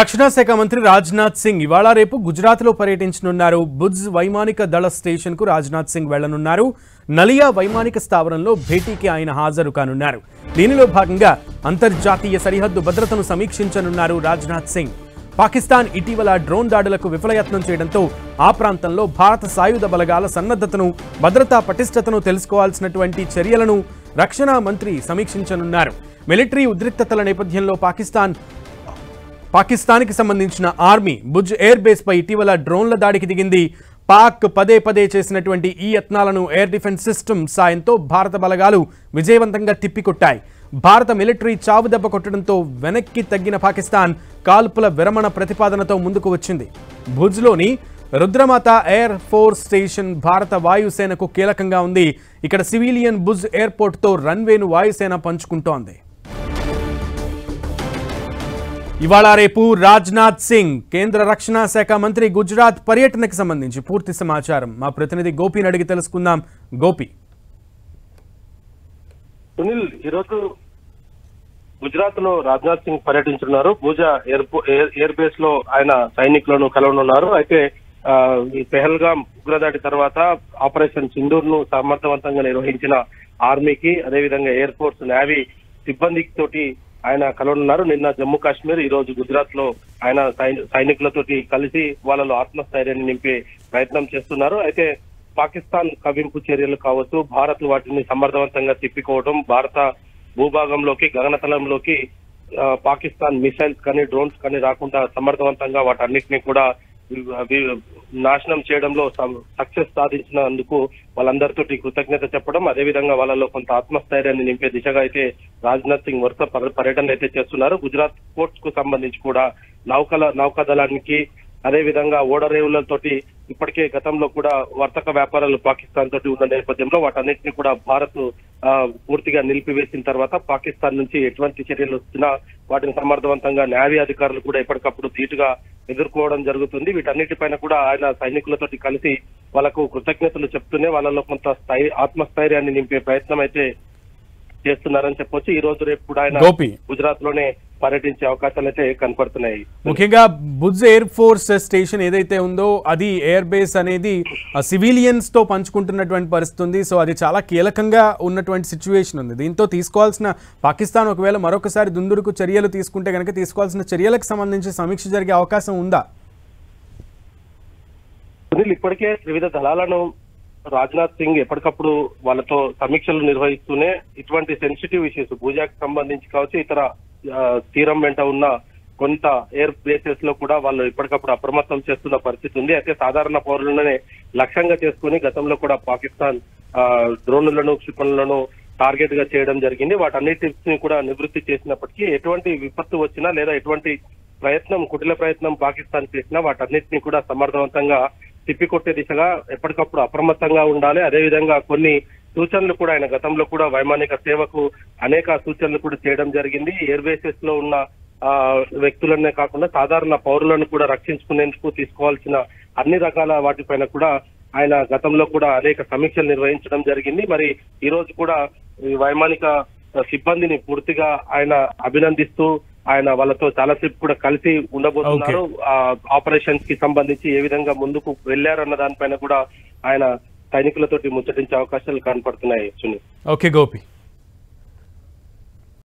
రక్షణ శాఖ మంత్రి రాజ్నాథ్ సింగ్ ఇవాళ రేపు గుజరాత్లో పర్యటించనున్నారు. భుజ్ వైమానిక దళ స్టేషన్కు రాజ్నాథ్ సింగ్ వెళ్లనున్నారు. నలియా వైమానిక స్థావరంలో భేటీకి ఆయన హాజరు కానున్నారు. దీనిలో భాగంగా అంతర్జాతీయ సరిహద్దు భద్రతను సమీక్షించనున్నారు రాజ్నాథ్ సింగ్. పాకిస్తాన్ ఇటీవల డ్రోన్ దాడులకు విఫలయత్నం చేయడంతో ఆ ప్రాంతంలో భారత సాయుధ బలగాల సన్నద్ధతను, భద్రతా పటిష్టతను తెలుసుకోవాల్సినటువంటి చర్యలను రక్షణ మంత్రి సమీక్షించనున్నారు. మిలిటరీ ఉద్రిక్తతల నేపథ్యంలో పాకిస్తాన్కి సంబంధించిన ఆర్మీ భుజ్ ఎయిర్ బేస్ పై ఇటీవల డ్రోన్ల దాడికి దిగింది. పాక్ పదే పదే చేసినటువంటి ఈ యత్నాలను ఎయిర్ డిఫెన్స్ సిస్టమ్ సాయంతో భారత బలగాలు విజయవంతంగా తిప్పికొట్టాయి. భారత మిలిటరీ చావు దెబ్బ కొట్టడంతో వెనక్కి తగ్గిన పాకిస్తాన్ కాల్పుల విరమణ ప్రతిపాదనతో ముందుకు వచ్చింది. భుజ్లోని రుద్రమాత ఎయిర్ ఫోర్స్ స్టేషన్ భారత వాయుసేనకు కీలకంగా ఉంది. ఇక్కడ సివిలియన్ భుజ్ ఎయిర్పోర్ట్తో రన్వేను వాయుసేన పంచుకుంటోంది. ఇవాళ రేపు రాజ్నాథ్ సింగ్ కేంద్ర రక్షణ శాఖ మంత్రి గుజరాత్ పర్యటనకు సంబంధించి పూర్తి సమాచారం మా ప్రతినిధి గోపిని అడిగి తెలుసుకుందాం. గోపి, సునీల్, ఈరోజు గుజరాత్ లో రాజ్నాథ్ సింగ్ పర్యటించున్నారు. భుజ ఎయిర్ బేస్ లో ఆయన సైనికులను కలవనున్నారు. అయితే ఈ పెహల్గాం ఉగ్రదాడి తర్వాత ఆపరేషన్ సింధూర్ ను సమర్థవంతంగా నిర్వహించిన ఆర్మీకి, అదేవిధంగా ఎయిర్ ఫోర్స్, నేవీ సిబ్బంది తోటి ఆయన కలవనున్నారు. నిన్న జమ్మూ కాశ్మీర్, ఈ రోజు గుజరాత్ లో ఆయన సైనికులతోటి కలిసి వాళ్ళలో ఆత్మస్థైర్యాన్ని నింపే ప్రయత్నం చేస్తున్నారు. అయితే పాకిస్తాన్ కవింపు చర్యలు కావచ్చు, భారత్ వాటిని సమర్థవంతంగా తిప్పికోవడం, భారత భూభాగంలోకి, గగనతలంలోకి పాకిస్తాన్ మిసైల్స్ కానీ డ్రోన్స్ కానీ రాకుండా సమర్థవంతంగా వాటన్నిటిని కూడా నాశనం చేయడంలో సక్సెస్ సాధించినందుకు వాళ్ళందరితోటి కృతజ్ఞత చెప్పడం, అదేవిధంగా వాళ్ళలో కొంత ఆత్మస్థైర్యాన్ని నింపే దిశగా అయితే రాజ్నాథ్ సింగ్ వరుస పర్యటనలు అయితే చేస్తున్నారు. గుజరాత్ పోర్ట్స్ కు సంబంధించి కూడా నౌకాదళానికి, అదేవిధంగా ఓడరేవులతోటి ఇప్పటికే గతంలో కూడా వర్తక వ్యాపారాలు పాకిస్తాన్ తోటి ఉన్న నేపథ్యంలో వాటన్నిటిని కూడా భారత్ పూర్తిగా నిలిపివేసిన తర్వాత పాకిస్తాన్ నుంచి ఎటువంటి చర్యలు వస్తున్నా వాటిని సమర్థవంతంగా నేవీ అధికారులు కూడా ఎప్పటికప్పుడు ధీటుగా ఎదుర్కోవడం జరుగుతుంది. వీటన్నిటిపైన కూడా ఆయన సైనికులతోటి కలిసి వాళ్ళకు కృతజ్ఞతలు చెప్తూనే వాళ్ళలో కొంత ఆత్మస్థైర్యాన్ని నింపే ప్రయత్నం అయితే చేస్తున్నారని చెప్పొచ్చు. ఈ రోజు రేపు కూడా ఆయన గుజరాత్ లోనే పర్యటించే అవకాశాలు అయితే కనపడుతున్నాయి. ముఖ్యంగా భుజ్ ఎయిర్ ఫోర్స్ స్టేషన్ ఏదైతే ఉందో అది ఎయిర్ బేస్ అనేది సివిలియన్స్ తో పంచుకుంటున్నటువంటి పరిస్థితి ఉంది. సో అది చాలా కీలకంగా ఉన్నటువంటి సిచ్యువేషన్ ఉంది. దీంతో తీసుకోవాల్సిన పాకిస్తాన్ ఒకవేళ మరొకసారి దుందుడుకు చర్యలు తీసుకుంటే కనుక తీసుకోవాల్సిన చర్యలకు సంబంధించి సమీక్ష జరిగే అవకాశం ఉందా? సునీల్, ఇప్పటికే వివిధ దళాలను రాజ్నాథ్ సింగ్ ఎప్పటికప్పుడు వాళ్ళతో సమీక్షలు నిర్వహిస్తూనే ఇటువంటి సెన్సిటివ్ ఇష్యూస్ భూజాకి సంబంధించి కావచ్చు, ఇతర తీరం వెంట ఉన్న కొంత ఎయిర్ బేసెస్ లో కూడా వాళ్ళు ఎప్పటికప్పుడు అప్రమత్తం చేస్తున్న పరిస్థితి ఉంది. అయితే సాధారణ పౌరులనే లక్ష్యంగా చేసుకుని గతంలో కూడా పాకిస్తాన్ డ్రోన్లను, క్షిపణులను టార్గెట్ గా చేయడం జరిగింది. వాటన్నిటిని కూడా నివృత్తి చేసినప్పటికీ ఎటువంటి విపత్తు వచ్చినా లేదా ఎటువంటి కుటిల ప్రయత్నం పాకిస్తాన్ చేసినా వాటన్నిటిని కూడా సమర్థవంతంగా తిప్పికొట్టే దిశగా ఎప్పటికప్పుడు అప్రమత్తంగా ఉండాలి. అదేవిధంగా కొన్ని సూచనలు కూడా ఆయన గతంలో కూడా వైమానిక సేవకు అనేక సూచనలు కూడా చేయడం జరిగింది. ఎయిర్ బేసెస్ లో ఉన్న వ్యక్తులనే కాకుండా సాధారణ పౌరులను కూడా రక్షించుకునేందుకు తీసుకోవాల్సిన అన్ని రకాల వాటిపైన కూడా ఆయన గతంలో కూడా అనేక సమీక్షలు నిర్వహించడం జరిగింది. మరి ఈ రోజు కూడా వైమానిక సిబ్బందిని పూర్తిగా ఆయన అభినందిస్తూ ఆయన వాళ్ళతో చాలాసేపు కూడా కలిసి ఉండబోతున్నారు. ఆపరేషన్స్ కి సంబంధించి ఏ విధంగా ముందుకు వెళ్లారన్న దానిపైన కూడా ఆయన సైనికులతోటి ముచ్చటించే అవకాశాలు కనపడుతున్నాయి. సునీల్, ఓకే గోపి.